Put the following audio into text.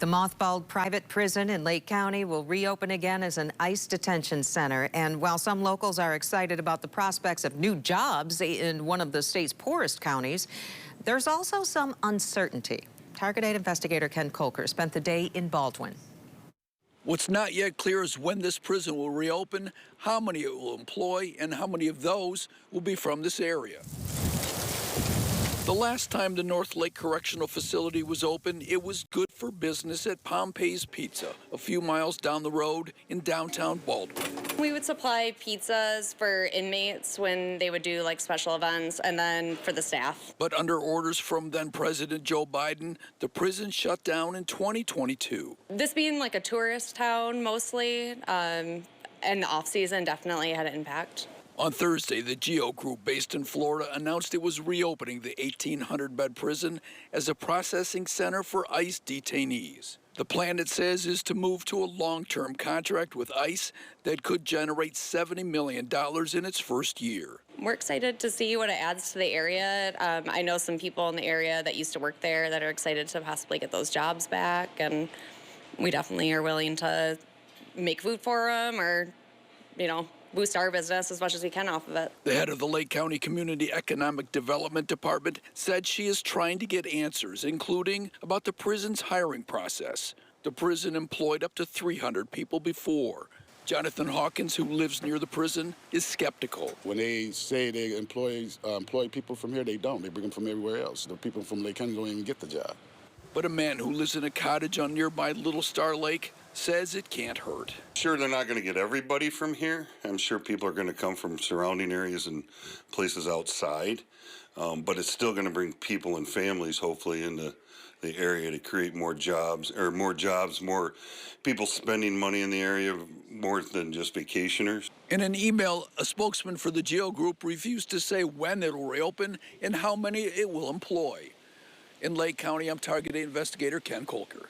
The mothballed private prison in Lake County will reopen again as an ICE detention center. And while some locals are excited about the prospects of new jobs in one of the state's poorest counties, there's also some uncertainty. Target 8 investigator Ken Kolker spent the day in Baldwin. What's not yet clear is when this prison will reopen, how many it will employ, and how many of those will be from this area. The last time the North Lake Correctional Facility was open, it was good for business at Pompeii's Pizza, a few miles down the road in downtown Baldwin. We would supply pizzas for inmates when they would do like special events, and then for the staff. But under orders from then President Joe Biden, the prison shut down in 2022. This being like a tourist town mostly, and the off-season definitely had an impact. On Thursday, the GEO Group based in Florida announced it was reopening the 1,800-bed prison as a processing center for ICE detainees. The plan, it says, is to move to a long-term contract with ICE that could generate $70 million in its first year. We're excited to see what it adds to the area. I know some people in the area that used to work there that are excited to possibly get those jobs back, and we definitely are willing to make food for them or, boost our business as much as we can off of it. The head of the Lake County Community Economic Development Department said she is trying to get answers, including about the prison's hiring process. The prison employed up to 300 people before. Jonathan Hawkins, who lives near the prison, is skeptical. When they say they employ people from here, they don't. They bring them from everywhere else. The people from Lake County don't even get the job. But a man who lives in a cottage on nearby Little Star Lake says it can't hurt. Sure, they're not going to get everybody from here. I'm sure people are going to come from surrounding areas and places outside. But it's still going to bring people and families, hopefully, into the area to create more jobs, more people spending money in the area, more than just vacationers. In an email, a spokesman for the GEO Group refused to say when it will reopen and how many it will employ. In Lake County, I'm Target 8 investigator Ken Kolker.